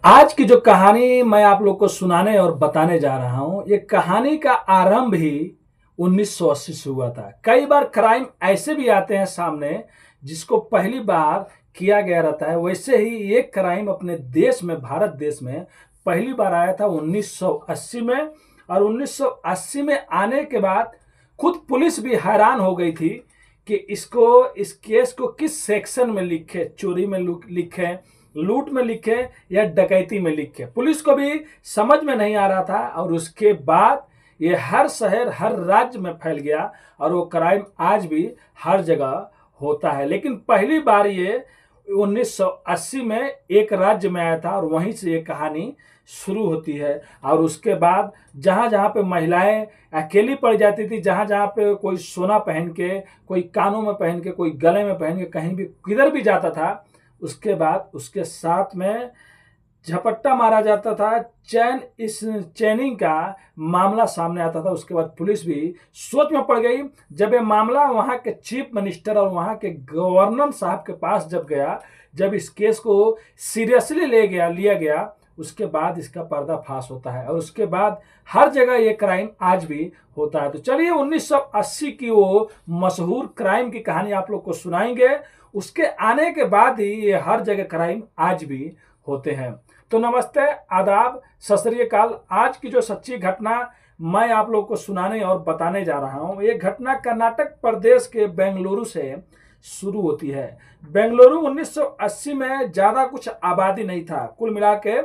आज की जो कहानी मैं आप लोग को सुनाने और बताने जा रहा हूं, ये कहानी का आरंभ ही 1980 से हुआ था। कई बार क्राइम ऐसे भी आते हैं सामने जिसको पहली बार किया गया रहता है। वैसे ही एक क्राइम अपने देश में, भारत देश में पहली बार आया था 1980 में। और 1980 में आने के बाद खुद पुलिस भी हैरान हो गई थी कि इस केस को किस सेक्शन में लिखे, चोरी में लिखे, लूट में लिखे या डकैती में लिखे। पुलिस को भी समझ में नहीं आ रहा था। और उसके बाद ये हर शहर, हर राज्य में फैल गया और वो क्राइम आज भी हर जगह होता है। लेकिन पहली बार ये 1980 में एक राज्य में आया था और वहीं से ये कहानी शुरू होती है। और उसके बाद जहाँ जहाँ पे महिलाएं अकेली पड़ जाती थी, जहाँ जहाँ पे कोई सोना पहन के, कोई कानों में पहन के, कोई गले में पहन के कहीं भी किधर भी जाता था, उसके बाद उसके साथ में झपट्टा मारा जाता था। इस चैनिंग का मामला सामने आता था। उसके बाद पुलिस भी सोच में पड़ गई। जब ये मामला वहां के चीफ मिनिस्टर और वहां के गवर्नर साहब के पास जब गया, जब इस केस को सीरियसली लिया गया, उसके बाद इसका पर्दाफाश होता है। और उसके बाद हर जगह ये क्राइम आज भी होता है। तो चलिए 1980 की वो मशहूर क्राइम की कहानी आप लोग को सुनाएंगे। उसके आने के बाद ही ये हर जगह क्राइम आज भी होते हैं। तो नमस्ते, आदाब, सत श्री अकाल। आज की जो सच्ची घटना मैं आप लोग को सुनाने और बताने जा रहा हूं, ये घटना कर्नाटक प्रदेश के बेंगलुरु से शुरू होती है। बेंगलुरु 1980 में ज्यादा कुछ आबादी नहीं था। कुल मिला के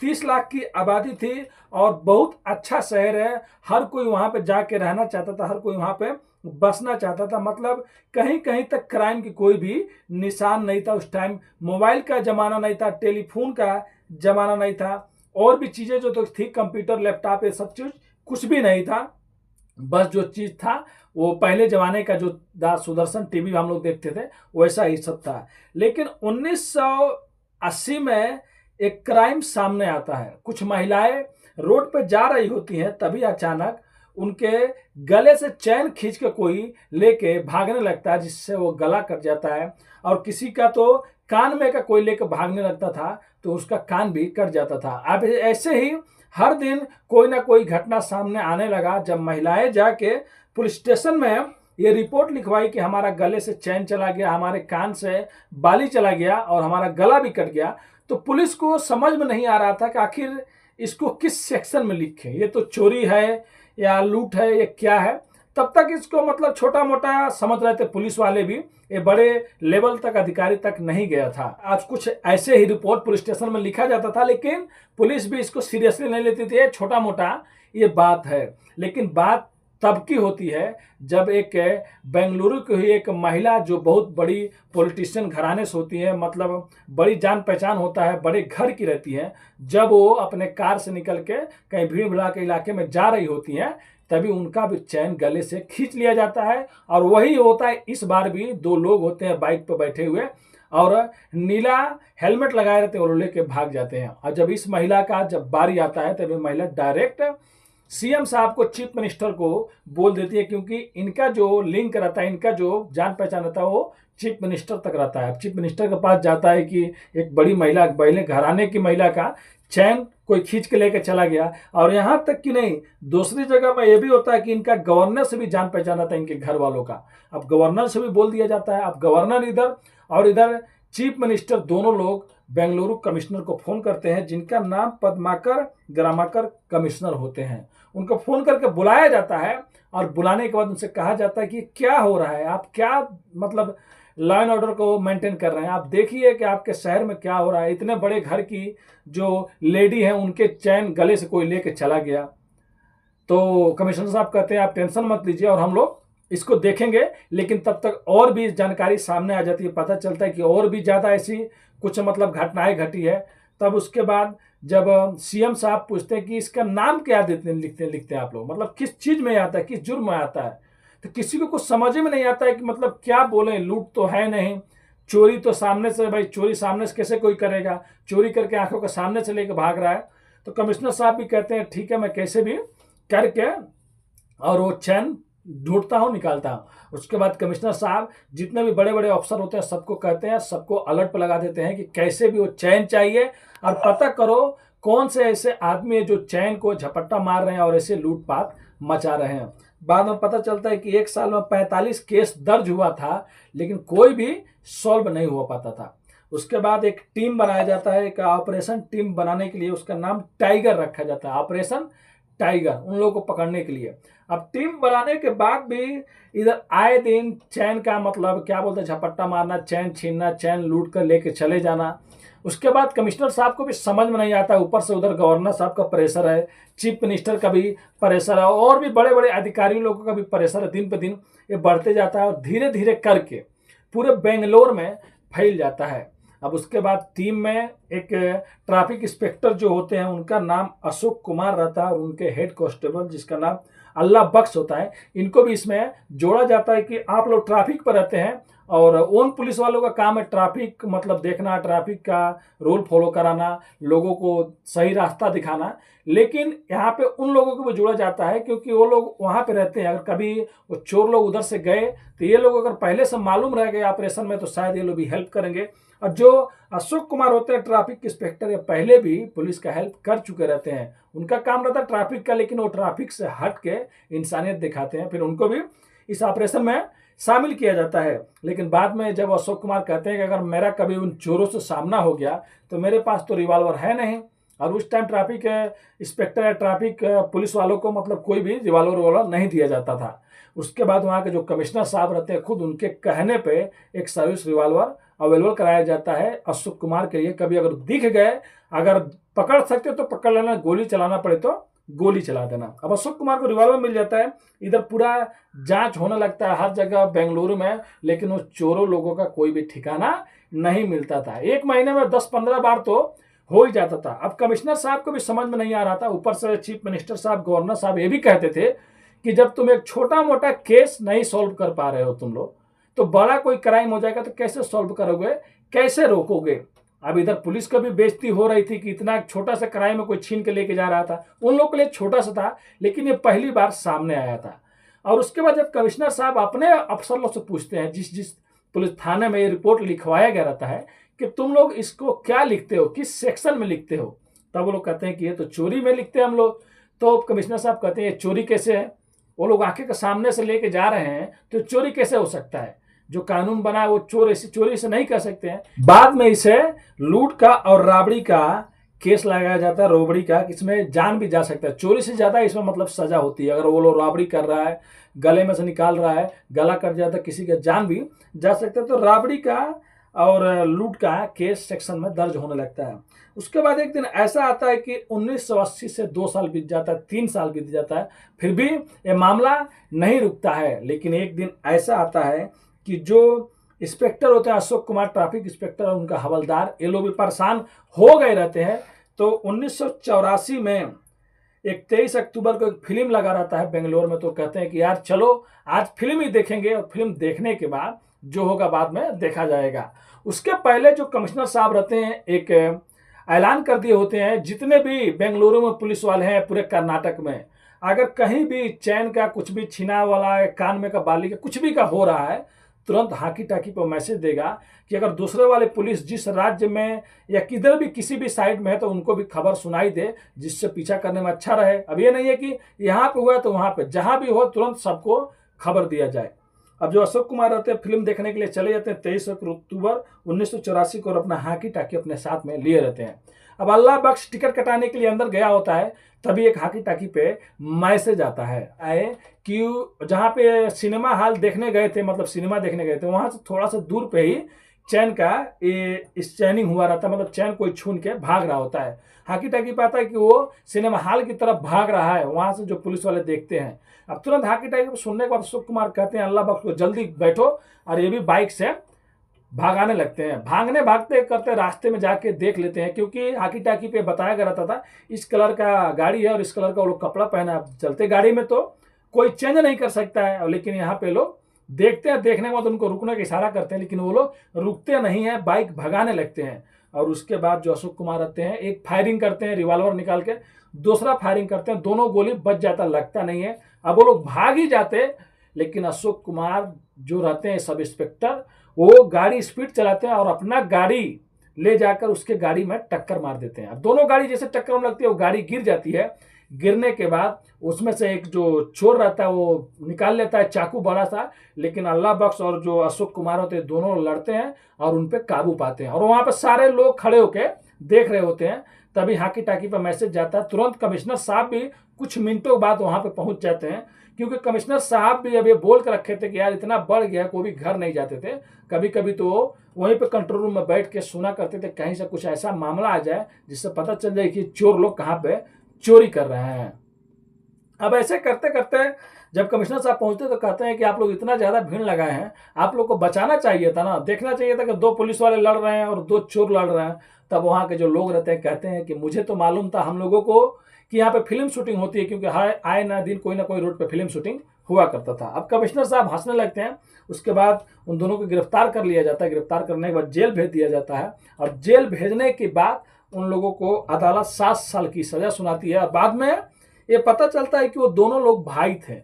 30 लाख की आबादी थी और बहुत अच्छा शहर है। हर कोई वहां पे जाके रहना चाहता था, हर कोई वहां पे बसना चाहता था। मतलब कहीं कहीं तक क्राइम की कोई भी निशान नहीं था। उस टाइम मोबाइल का जमाना नहीं था, टेलीफोन का जमाना नहीं था, और भी चीजें जो तो थी, कंप्यूटर, लैपटॉप, ये सब चीज कुछ भी नहीं था। बस जो चीज था वो पहले जमाने का जो सुदर्शन टीवी हम लोग देखते थे, वैसा ही सब था। लेकिन 1980 में एक क्राइम सामने आता है। कुछ महिलाएं रोड पे जा रही होती हैं, तभी अचानक उनके गले से चैन खींच के कोई लेके भागने लगता है, जिससे वो गला कट जाता है। और किसी का तो कान में का कोई लेकर भागने लगता था तो उसका कान भी कट जाता था। अब ऐसे ही हर दिन कोई ना कोई घटना सामने आने लगा। जब महिलाएं जाके पुलिस स्टेशन में ये रिपोर्ट लिखवाई कि हमारा गले से चैन चला गया, हमारे कान से बाली चला गया और हमारा गला भी कट गया, तो पुलिस को समझ में नहीं आ रहा था कि आखिर इसको किस सेक्शन में लिखें। ये तो चोरी है या लूट है, ये क्या है। तब तक इसको मतलब छोटा मोटा समझ रहे थे पुलिस वाले भी, ये बड़े लेवल तक, अधिकारी तक नहीं गया था। आज कुछ ऐसे ही रिपोर्ट पुलिस स्टेशन में लिखा जाता था, लेकिन पुलिस भी इसको सीरियसली नहीं लेती थी। छोटा मोटा ये बात है। लेकिन बात तब की होती है जब एक बेंगलुरु की हुई एक महिला, जो बहुत बड़ी पॉलिटिशियन घराने से होती है, मतलब बड़ी जान पहचान होता है, बड़े घर की रहती है, जब वो अपने कार से निकल के कहीं भीड़ भड़ा के इलाके में जा रही होती हैं, तभी उनका भी चैन गले से खींच लिया जाता है। और वही होता है इस बार भी। दो लोग होते हैं बाइक पर बैठे हुए और नीला हेलमेट लगाए रहते हैं और लेके भाग जाते हैं। और जब इस महिला का जब बारी आता है तब महिला डायरेक्ट सीएम साहब को, चीफ मिनिस्टर को बोल देती है, क्योंकि इनका जो लिंक रहता है, इनका जो जान पहचान रहता है, वो चीफ मिनिस्टर तक रहता है। चीफ मिनिस्टर के पास जाता है कि एक बड़ी महिला, पहले घराने की महिला का चैन कोई खींच के लेकर चला गया। और यहाँ तक कि नहीं, दूसरी जगह में ये भी होता है कि इनका गवर्नर से भी जान पहचान रहता है, इनके घर वालों का। अब गवर्नर से भी बोल दिया जाता है। अब गवर्नर इधर और इधर चीफ मिनिस्टर, दोनों लोग बेंगलुरु कमिश्नर को फोन करते हैं, जिनका नाम पद्माकर ग्रामाकर कमिश्नर होते हैं। उनको फोन करके बुलाया जाता है और बुलाने के बाद उनसे कहा जाता है कि क्या हो रहा है, आप क्या मतलब लॉ एंड ऑर्डर को मेंटेन कर रहे हैं, आप देखिए कि आपके शहर में क्या हो रहा है। इतने बड़े घर की जो लेडी है, उनके चैन गले से कोई लेके चला गया। तो कमिश्नर साहब कहते हैं आप टेंशन मत लीजिए और हम लोग इसको देखेंगे। लेकिन तब तक और भी जानकारी सामने आ जाती है, पता चलता है कि और भी ज्यादा ऐसी कुछ मतलब घटनाएं घटी है। तब उसके बाद जब सीएम साहब पूछते हैं कि इसका नाम क्या लिखते हैं आप लोग, मतलब किस चीज में आता है, किस जुर्म में आता है, तो किसी को कुछ समझ में नहीं आता है कि मतलब क्या बोले। लूट तो है नहीं, चोरी तो सामने से, भाई चोरी सामने से कैसे कोई करेगा, चोरी करके आंखों के सामने से लेकर भाग रहा है। तो कमिश्नर साहब भी कहते हैं ठीक है, मैं कैसे भी करके और वो चैन ढूंढता हूं, निकालता हूं। उसके बाद कमिश्नर साहब जितने भी बड़े बड़े अफसर होते हैं सबको कहते हैं, सबको अलर्ट पर लगा देते हैं कि कैसे भी वो चैन चाहिए और पता करो कौन से ऐसे आदमी है जो चैन को झपट्टा मार रहे हैं और ऐसे लूटपाट मचा रहे हैं। बाद में पता चलता है कि एक साल में 45 केस दर्ज हुआ था, लेकिन कोई भी सॉल्व नहीं हो पाता था। उसके बाद एक टीम बनाया जाता है, एक ऑपरेशन टीम बनाने के लिए उसका नाम टाइगर रखा जाता है, ऑपरेशन टाइगर, उन लोगों को पकड़ने के लिए। अब टीम बनाने के बाद भी इधर आए दिन चैन का मतलब क्या बोलते हैं, झपट्टा मारना, चैन छीनना, चैन लूट कर लेके चले जाना। उसके बाद कमिश्नर साहब को भी समझ में नहीं आता, ऊपर से उधर गवर्नर साहब का प्रेशर है, चीफ मिनिस्टर का भी प्रेशर है, और भी बड़े बड़े अधिकारी लोगों का भी प्रेशर है। दिन पे दिन ये बढ़ते जाता है और धीरे धीरे करके पूरे बेंगलोर में फैल जाता है। अब उसके बाद टीम में एक ट्रैफिक इंस्पेक्टर जो होते हैं उनका नाम अशोक कुमार रहता है, और उनके हेड कांस्टेबल जिसका नाम अल्लाह बख्श होता है। इनको भी इसमें जोड़ा जाता है कि आप लोग ट्रैफिक पर रहते हैं और उन पुलिस वालों का काम है ट्रैफिक मतलब देखना, ट्रैफिक का रूल फॉलो कराना, लोगों को सही रास्ता दिखाना। लेकिन यहाँ पे उन लोगों को भी जोड़ा जाता है क्योंकि वो लोग वहाँ पे रहते हैं। अगर कभी वो चोर लोग उधर से गए तो ये लोग अगर पहले से मालूम रह गए ऑपरेशन में तो शायद ये लोग भी हेल्प करेंगे। और जो अशोक कुमार होते हैं ट्रैफिक इंस्पेक्टर, ये पहले भी पुलिस का हेल्प कर चुके रहते हैं। उनका काम रहता है ट्रैफिक का, लेकिन वो ट्रैफिक से हट के इंसानियत दिखाते हैं। फिर उनको भी इस ऑपरेशन में शामिल किया जाता है। लेकिन बाद में जब अशोक कुमार कहते हैं कि अगर मेरा कभी उन चोरों से सामना हो गया तो मेरे पास तो रिवॉल्वर है नहीं, और उस time traffic inspector, traffic police वालों को मतलब कोई भी रिवॉल्वर नहीं दिया जाता था। उसके बाद वहाँ के जो कमिश्नर साहब रहते हैं खुद उनके कहने पे एक सर्विस रिवॉल्वर अवेलेबल कराया जाता है अशोक कुमार के लिए। कभी अगर दिख गए, अगर पकड़ सकते तो पकड़ लेना, गोली चलाना पड़े तो गोली चला देना। अब अशोक कुमार को रिवॉल्वर मिल जाता है, इधर पूरा जांच होने लगता है हर जगह बेंगलुरु में, लेकिन वो चोरों लोगों का कोई भी ठिकाना नहीं मिलता था। एक महीने में 10-15 बार तो हो ही जाता था। अब कमिश्नर साहब को भी समझ में नहीं आ रहा था, ऊपर से चीफ मिनिस्टर साहब, गवर्नर साहब ये भी कहते थे कि जब तुम एक छोटा मोटा केस नहीं सॉल्व कर पा रहे हो तुम लोग, तो बड़ा कोई क्राइम हो जाएगा तो कैसे सॉल्व करोगे, कैसे रोकोगे। अब इधर पुलिस का भी बेइज्जती हो रही थी कि इतना छोटा सा क्राइम में कोई छीन के लेके जा रहा था। उन लोग के लिए छोटा सा था, लेकिन ये पहली बार सामने आया था। और उसके बाद जब कमिश्नर साहब अपने अफसर लोग से पूछते हैं, जिस जिस पुलिस थाने में ये रिपोर्ट लिखवाया गया रहता है कि तुम लोग इसको क्या लिखते हो, किस सेक्शन में लिखते हो, तब वो लोग कहते हैं कि ये तो चोरी में लिखते हैं हम लोग। तो कमिश्नर साहब कहते हैं ये चोरी कैसे है, वो लोग आंखें के सामने से लेके जा रहे हैं तो चोरी कैसे हो सकता है, जो कानून बना है वो चोरी से नहीं कर सकते हैं। बाद में इसे लूट का और राबड़ी का केस लगाया जाता है, रोबड़ी का, इसमें जान भी जा सकता है। चोरी से ज्यादा इसमें मतलब सजा होती है। अगर वो लोग राबड़ी कर रहा है, गले में से निकाल रहा है, गला कट जाता है, किसी का जान भी जा सकता है। तो राबड़ी का और लूट का केस सेक्शन में दर्ज होने लगता है। उसके बाद एक दिन ऐसा आता है कि 1980 से 2 साल बीत जाता है, 3 साल बीत जाता है, फिर भी ये मामला नहीं रुकता है। लेकिन एक दिन ऐसा आता है कि जो इंस्पेक्टर होते हैं अशोक कुमार, ट्रैफिक इंस्पेक्टर और उनका हवलदार, ये लोग भी परेशान हो गए रहते हैं। तो 1984 में एक 23 अक्टूबर को एक फिल्म लगा रहता है बेंगलोर में। तो कहते हैं कि यार चलो आज फिल्म ही देखेंगे, और फिल्म देखने के बाद जो होगा बाद में देखा जाएगा। उसके पहले जो कमिश्नर साहब रहते हैं एक ऐलान कर दिए होते हैं, जितने भी बेंगलुरु में पुलिस वाले हैं पूरे कर्नाटक में, अगर कहीं भी चैन का कुछ भी छीना वाला है, कान में का बाली का कुछ भी का हो रहा है, तुरंत हाकी टाकी पर मैसेज देगा कि अगर दूसरे वाले पुलिस जिस राज्य में या किधर भी किसी भी साइड में है तो उनको भी खबर सुनाई दे, जिससे पीछा करने में अच्छा रहे। अब ये नहीं है कि यहाँ पे हुआ है तो वहां पे, जहां भी हो तुरंत सबको खबर दिया जाए। अब जो अशोक कुमार रहते हैं फिल्म देखने के लिए चले जाते हैं 23 अक्टूबर 1984 को, और अपना हाकी टाकी अपने साथ में लिए रहते हैं। अब अल्लाह बख्श टिकट कटाने के लिए अंदर गया होता है, तभी एक हाकी टाकी पे मैसेज आता है आए कि जहाँ पे सिनेमा हॉल देखने गए थे, मतलब सिनेमा देखने गए थे, वहां से थोड़ा सा दूर पे ही चैन का स्चैनिंग हुआ रहता है, मतलब चैन कोई छून के भाग रहा होता है। हाकी टाकी पे आता है कि वो सिनेमा हॉल की तरफ भाग रहा है, वहां से जो पुलिस वाले देखते हैं। अब तुरंत हाकी टाकी को सुनने के बाद अशोक कुमार कहते हैं अल्लाह बख्श को जल्दी बैठो, और ये भी बाइक से भागाने लगते हैं। भागने भागते करते रास्ते में जाके देख लेते हैं, क्योंकि हाकी टाकी पे बताया गया रहता था इस कलर का गाड़ी है और इस कलर का वो लोग कपड़ा पहना है। चलते गाड़ी में तो कोई चेंज नहीं कर सकता है, लेकिन यहाँ पे लोग देखते हैं, देखने के बाद उनको रुकने का इशारा करते हैं, लेकिन वो लोग रुकते नहीं है, बाइक भगाने लगते हैं। और उसके बाद जो अशोक कुमार रहते हैं एक फायरिंग करते हैं रिवॉल्वर निकाल के, दूसरा फायरिंग करते हैं, दोनों गोली बच जाता, लगता नहीं है। अब वो लोग भाग ही जाते, लेकिन अशोक कुमार जो रहते हैं सब इंस्पेक्टर, वो गाड़ी स्पीड चलाते हैं और अपना गाड़ी ले जाकर उसके गाड़ी में टक्कर मार देते हैं। अब दोनों गाड़ी जैसे टक्कर होने लगती है, वो गाड़ी गिर जाती है। गिरने के बाद उसमें से एक जो चोर रहता है वो निकाल लेता है चाकू बड़ा सा, लेकिन अल्लाह बख्श और जो अशोक कुमार होते हैं दोनों लड़ते हैं और उन पर काबू पाते हैं। और वहां पर सारे लोग खड़े होके देख रहे होते हैं। तभी हाकी टाकी पर मैसेज जाता है। तुरंत कमिश्नर साहब भी कुछ मिनटों बाद वहां पे पहुंच जाते हैं, क्योंकि कमिश्नर साहब भी अब ये बोल कर रखे थे कि यार इतना बढ़ गया, कोई भी घर नहीं जाते थे। कभी कभी तो वहीं पे कंट्रोल रूम में बैठ के सुना करते थे, कहीं से कुछ ऐसा मामला आ जाए जिससे पता चल जाए कि चोर लोग कहाँ पे चोरी कर रहे हैं। अब ऐसे करते करते जब कमिश्नर साहब पहुंचते तो कहते हैं कि आप लोग इतना ज्यादा भीड़ लगाए हैं, आप लोग को बचाना चाहिए था ना, देखना चाहिए था कि 2 पुलिस वाले लड़ रहे हैं और 2 चोर लड़ रहे हैं। तब वहां के जो लोग रहते हैं कहते हैं कि मुझे तो मालूम था हम लोगों को कि यहाँ पे फिल्म शूटिंग होती है, क्योंकि हर आए ना दिन कोई ना कोई रोड पे फिल्म शूटिंग हुआ करता था। अब कमिश्नर साहब हंसने लगते हैं। उसके बाद उन दोनों को गिरफ्तार कर लिया जाता है। गिरफ्तार करने के बाद जेल भेज दिया जाता है, और जेल भेजने के बाद उन लोगों को अदालत 7 साल की सजा सुनाती है। बाद में ये पता चलता है कि वो दोनों लोग भाई थे,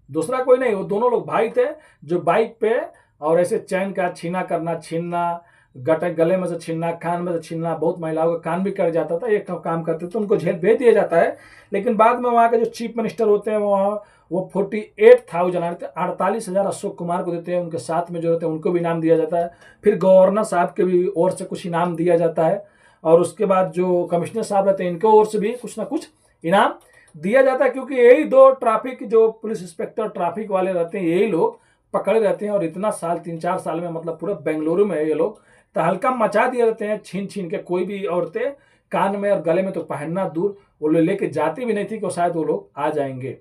दूसरा कोई नहीं, वो दोनों लोग भाई थे जो बाइक पे और ऐसे चैन का छीनना, गले में से छीनना, कान में से छीनना, बहुत महिलाओं का कान भी कट जाता था, एक काम करते तो उनको जेल भेज दिया जाता है। लेकिन बाद में वहाँ के जो चीफ मिनिस्टर होते हैं वो 48,000 48,000 अशोक कुमार को देते हैं। उनके साथ में जो रहते हैं उनको भी इनाम दिया जाता है। फिर गवर्नर साहब के भी ओर से कुछ इनाम दिया जाता है, और उसके बाद जो कमिश्नर साहब रहते हैं इनके ओर से भी कुछ ना कुछ इनाम दिया जाता है, क्योंकि यही 2 ट्रैफिक जो पुलिस इंस्पेक्टर ट्रैफिक वाले रहते हैं यही लोग पकड़े रहते हैं। और इतना साल 3-4 साल में मतलब पूरा बेंगलुरु में ये लोग तहलका मचा दिए रहते हैं, छीन छीन के। कोई भी औरतें कान में और गले में तो पहनना दूर, वो लेके जाती भी नहीं थी कि शायद वो लोग आ जाएंगे।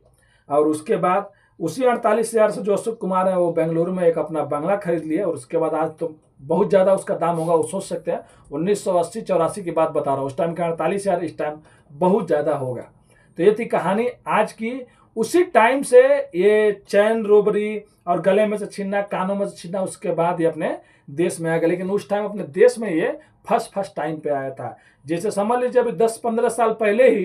और उसके बाद उसी 48,000 से जो अशोक कुमार है वो बेंगलुरु में एक अपना बंगला खरीद लिया। और उसके बाद आज तो बहुत ज़्यादा उसका दाम होगा, वो सोच सकते हैं। 1980-84 की बात बता रहा हूँ, उस टाइम का 48,000 इस टाइम बहुत ज़्यादा होगा। तो ये थी कहानी आज की। उसी टाइम से ये चैन रोबरी और गले में से छीनना, कानों में से छीनना, उसके बाद ये अपने देश में आ गया। लेकिन उस टाइम अपने देश में ये फर्स्ट टाइम पे आया था। जैसे समझ लीजिए अभी 10-15 साल पहले ही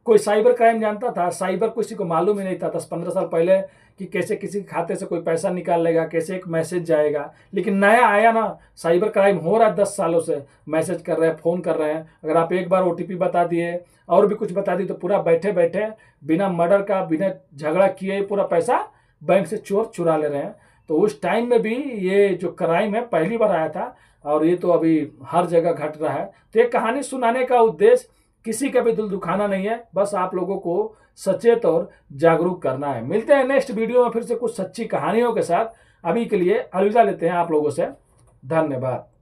कोई साइबर क्राइम जानता था, साइबर किसी को मालूम ही नहीं था 10-15 साल पहले कि कैसे किसी खाते से कोई पैसा निकाल लेगा, कैसे एक मैसेज जाएगा। लेकिन नया आया ना, साइबर क्राइम हो रहा है 10 सालों से, मैसेज कर रहे हैं, फ़ोन कर रहे हैं। अगर आप एक बार OTP बता दिए और भी कुछ बता दी तो पूरा बैठे बैठे बिना मर्डर का, बिना झगड़ा किए पूरा पैसा बैंक से चोर चुरा ले रहे हैं। तो उस टाइम में भी ये जो क्राइम है पहली बार आया था, और ये तो अभी हर जगह घट रहा है। तो ये कहानी सुनाने का उद्देश्य किसी का भी दिल दुखाना नहीं है, बस आप लोगों को सचेत और जागरूक करना है। मिलते हैं नेक्स्ट वीडियो में फिर से कुछ सच्ची कहानियों के साथ। अभी के लिए अलविदा लेते हैं आप लोगों से। धन्यवाद।